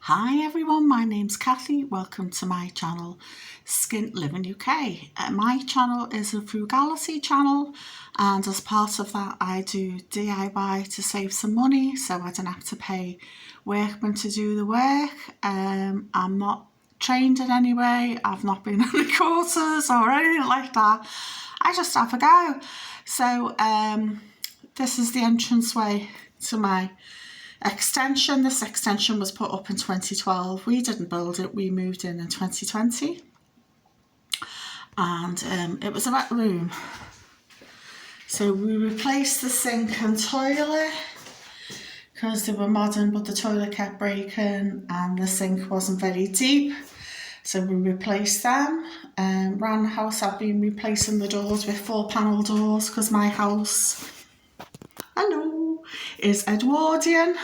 Hi everyone, my name's Kathy. Welcome to my channel, Skint Living UK. My channel is a frugality channel, and as part of that I do DIY to save some money so I don't have to pay workmen to do the work. I'm not trained in any way, I've not been on any courses or anything like that. I just have a go. So this is the entranceway to my extension. This extension was put up in 2012. We didn't build it, we moved in 2020, and it was a wet room. So we replaced the sink and toilet because they were modern, but the toilet kept breaking and the sink wasn't very deep, so we replaced them. Around the house I've been replacing the doors with 4-panel doors because my house, is Edwardian.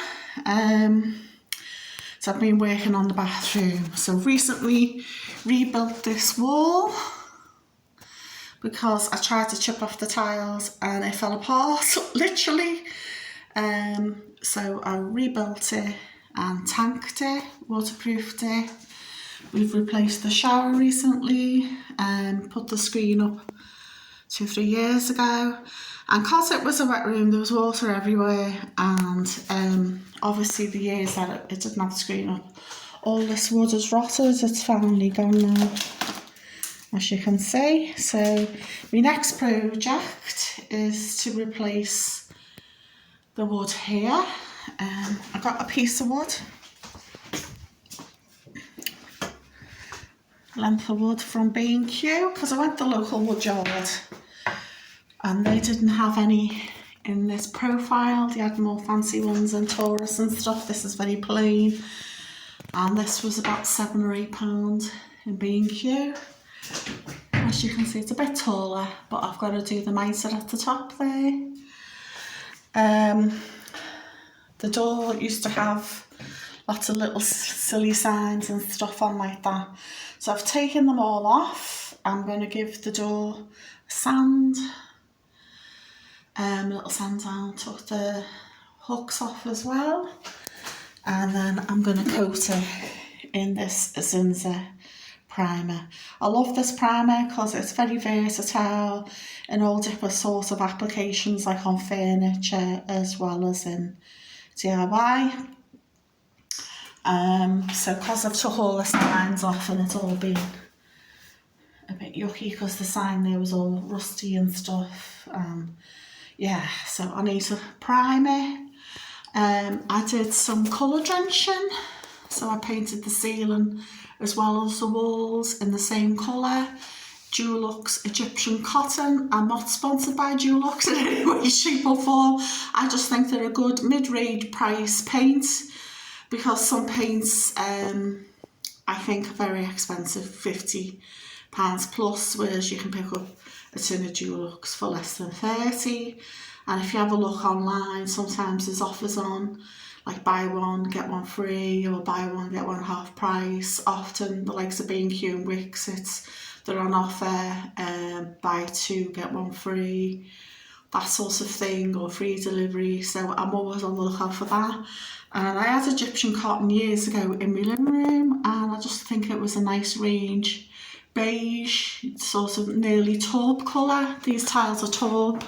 So I've been working on the bathroom. So recently rebuilt this wall because I tried to chip off the tiles and it fell apart, literally. So I rebuilt it and tanked it, waterproofed it. We've replaced the shower recently and put the screen up 2-3 years ago. And because it was a wet room, there was water everywhere, and obviously the years that it didn't have the screen up, all this wood is rotted. It's finally gone now, as you can see. So my next project is to replace the wood here. I got a piece of wood, length of wood from B&Q, because I went to the local wood yard and they didn't have any in this profile. They had more fancy ones and Taurus and stuff. This is very plain, and this was about £7 or £8 in B&Q. As you can see, it's a bit taller, but I've got to do the mitre at the top there. The door used to have lots of little silly signs and stuff on like that, so I've taken them all off. I'm going to give the door sand, little sand down, took the hooks off as well, and then I'm going to coat it in this Zinza primer. I love this primer because it's very versatile in all different sorts of applications, like on furniture as well as in DIY. So because I've took all the signs off and it's all been a bit yucky because the sign there was all rusty and stuff, yeah, so I need to prime it. I did some colour drenching, so I painted the ceiling as well as the walls in the same colour. Dulux Egyptian cotton. I'm not sponsored by Dulux in any way, shape or form. I just think they're a good mid-range price paint, because some paints I think are very expensive, £50 plus, whereas you can pick up a tin of Dulux for less than 30. And if you have a look online, sometimes there's offers on, like buy one get one free, or buy one get one half price. Often the likes of B&Q and Wix, they're on offer, buy two get one free, that sort of thing, or free delivery. So I'm always on the lookout for that. And I had Egyptian cotton years ago in my living room, and I just think it was a nice range. Beige, sort of nearly taupe colour. These tiles are taupe.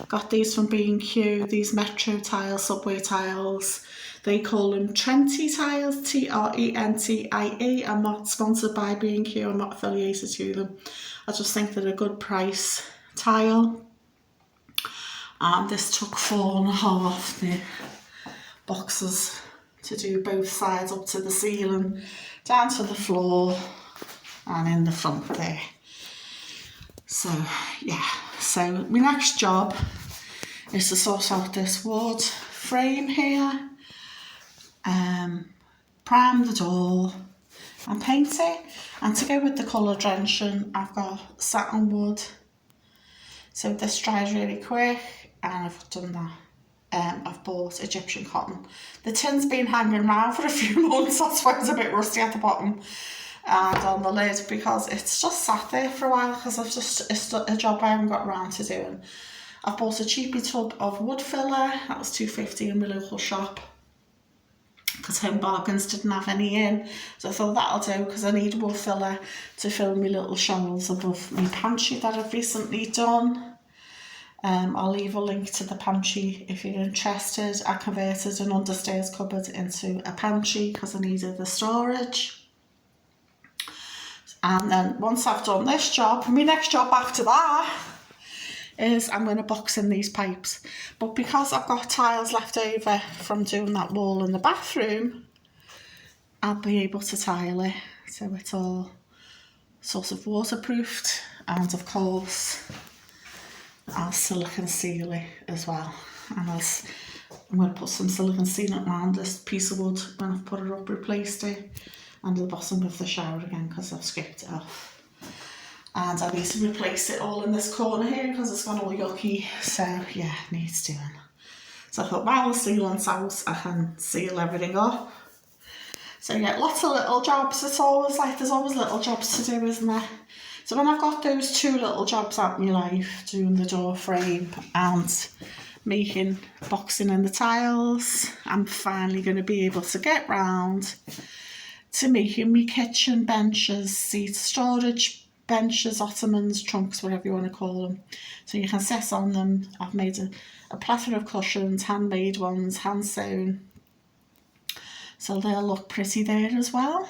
Got these from B&Q, these Metro tiles, subway tiles. They call them Trenty tiles, Trentie. I'm not sponsored by B&Q, I'm not affiliated to them. I just think they're a good price tile. And this took 4.5 boxes to do both sides, up to the ceiling, down to the floor, and in the front there. So yeah, so my next job is to sort out this wood frame here, prime the door and paint it. And to go with the colour drenching, I've got satin wood, so this dries really quick, and I've done that. I've bought Egyptian cotton. The tin's been hanging around for a few months, that's why it's a bit rusty at the bottom and on the lid, because it's just sat there for a while, because it's a job I haven't got around to doing. I've bought a cheapy tub of wood filler, that was £2.50 in my local shop. because Home Bargains didn't have any in. So I thought that'll do, because I need a wool filler to fill my little shelves above my pantry that I've recently done. I'll leave a link to the pantry if you're interested. I converted an understairs cupboard into a pantry because I needed the storage. And then once I've done this job, my next job after that is I'm going to box in these pipes. But because I've got tiles left over from doing that wall in the bathroom, I'll be able to tile it. So it's all sort of waterproofed, and of course I'll silicone seal it as well. And I'm going to put some silicone sealant around this piece of wood when I've put it up, replaced it, and the bottom of the shower again because I've scraped it off. And I need to replace it all in this corner here because it's gone all yucky. So yeah, needs doing. So I thought, while the sealant's out, I can seal everything up. So yeah, lots of little jobs. It's always like, there's always little jobs to do, isn't there? So when I've got those two little jobs out in my life, doing the door frame and boxing in the tiles, I'm finally going to be able to get round to making me kitchen benches, seat storage benches, ottomans, trunks, whatever you want to call them. So you can sit on them. I've made a plethora of cushions, handmade ones, hand sewn. So they'll look pretty there as well.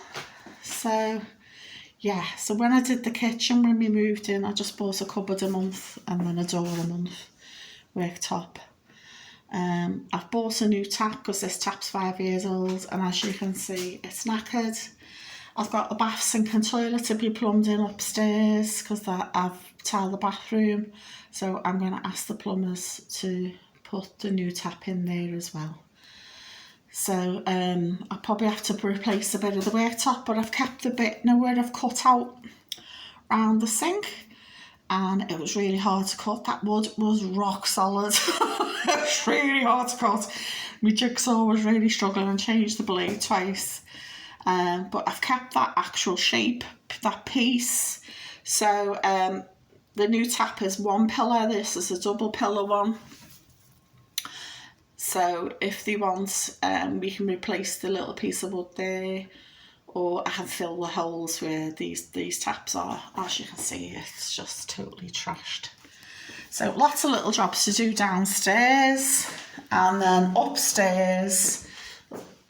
So yeah, so when I did the kitchen, when we moved in, I just bought a cupboard a month and then a door a month, worktop. I've bought a new tap because this tap's 5 years old, and as you can see, it's knackered. I've got the bath, sink and toilet to be plumbed in upstairs because I've tiled the bathroom. So I'm going to ask the plumbers to put the new tap in there as well. So I'll probably have to replace a bit of the worktop, but I've kept the bit where I've cut out around the sink, and it was really hard to cut. That wood was rock solid. It was really hard to cut. My jigsaw was really struggling and changed the blade twice. But I've kept that actual shape, that piece. So the new tap is one pillar. This is a double pillar one. So if they want, we can replace the little piece of wood there, or I can fill the holes where these taps are. As you can see, it's just totally trashed. So lots of little jobs to do downstairs, and then upstairs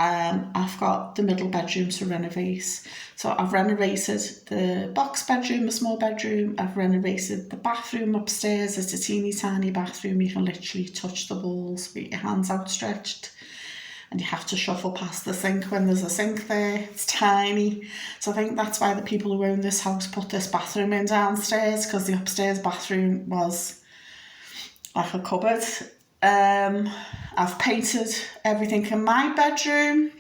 I've got the middle bedroom to renovate. So I've renovated the box bedroom, a small bedroom. I've renovated the bathroom upstairs. It's a teeny tiny bathroom. You can literally touch the walls with your hands outstretched, and you have to shuffle past the sink when there's a sink there. It's tiny. So I think that's why the people who own this house put this bathroom in downstairs, because the upstairs bathroom was like a cupboard. I've painted everything in my bedroom.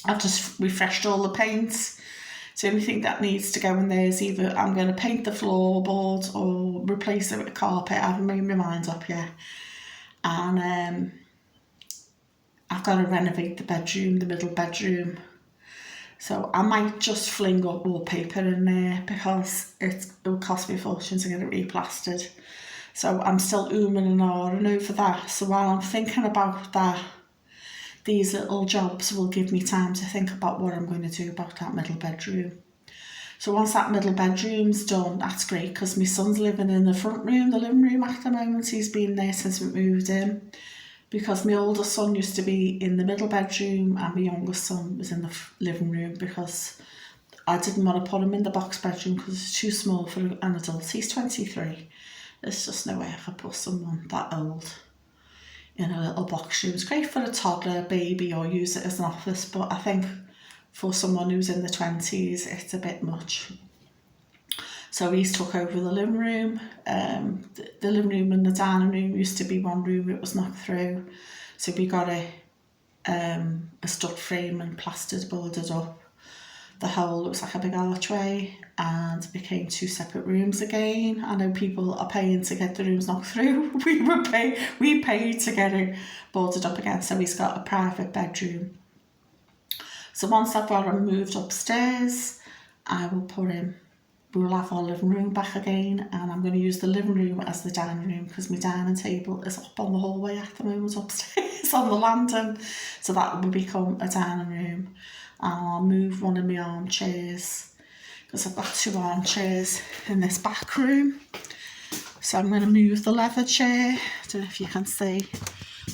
I've just refreshed all the paints. So anything that needs to go in there is either I'm going to paint the floorboard or replace it with carpet. I haven't made my mind up yet. And I've got to renovate the bedroom, the middle bedroom. So I might just fling up wallpaper in there because it will cost me a fortune to get it replastered. So I'm still ooming and ahhing over that. So while I'm thinking about that, these little jobs will give me time to think about what I'm going to do about that middle bedroom. So once that middle bedroom's done, that's great, because my son's living in the front room, the living room at the moment. He's been there since we moved in, because my older son used to be in the middle bedroom and my youngest son was in the living room, because I didn't want to put him in the box bedroom because it's too small for an adult. He's 23. There's just no way I could put someone that old in a little box room. It's great for a toddler, baby, or use it as an office, but I think for someone who's in the 20s, it's a bit much. So he's took over the living room. The living room and the dining room used to be one room, it was knocked through. So we got a stud frame and plastered, boarded up. The whole looks like a big archway, and it became two separate rooms again. I know people are paying to get the rooms knocked through. We paid to get it boarded up again. So he's got a private bedroom. So once I've got him moved upstairs, I will put him, we'll have our living room back again, and I'm going to use the living room as the dining room because my dining table is up on the hallway at the moment upstairs. space on the landing, so that will become a dining room. And I'll move one of my armchairs, because I've got 2 armchairs in this back room. So I'm going to move the leather chair. I don't know if you can see,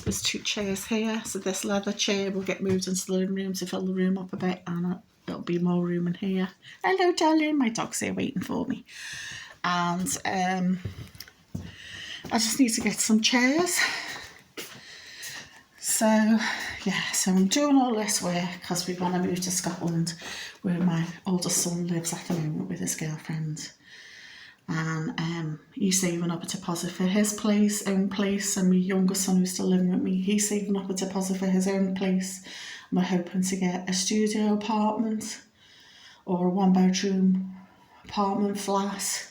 there's 2 chairs here. So this leather chair will get moved into the living room to fill the room up a bit, and it'll be more room in here. Hello darling, my dog's here waiting for me. And I just need to get some chairs. So yeah, so I'm doing all this work because we want to move to Scotland, where my oldest son lives at the moment with his girlfriend. And he's saving up a deposit for his own place, and my younger son, who's still living with me, he's saving up a deposit for his own place. And we're hoping to get a studio apartment or a 1-bedroom apartment flat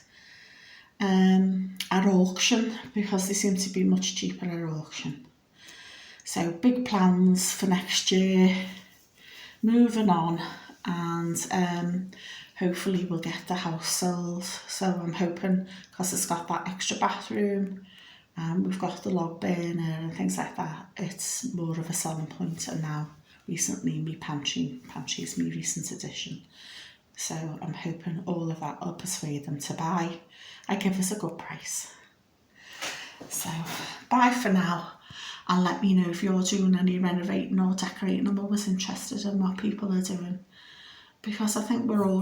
at auction, because they seem to be much cheaper at auction. So big plans for next year, moving on, and hopefully we'll get the house sold. So I'm hoping, because it's got that extra bathroom, and we've got the log burner and things like that, it's more of a selling point. And now recently my pantry's my recent addition. So I'm hoping all of that will persuade them to buy. I give us a good price. So bye for now, and let me know if you're doing any renovating or decorating. I'm always interested in what people are doing, because I think we're all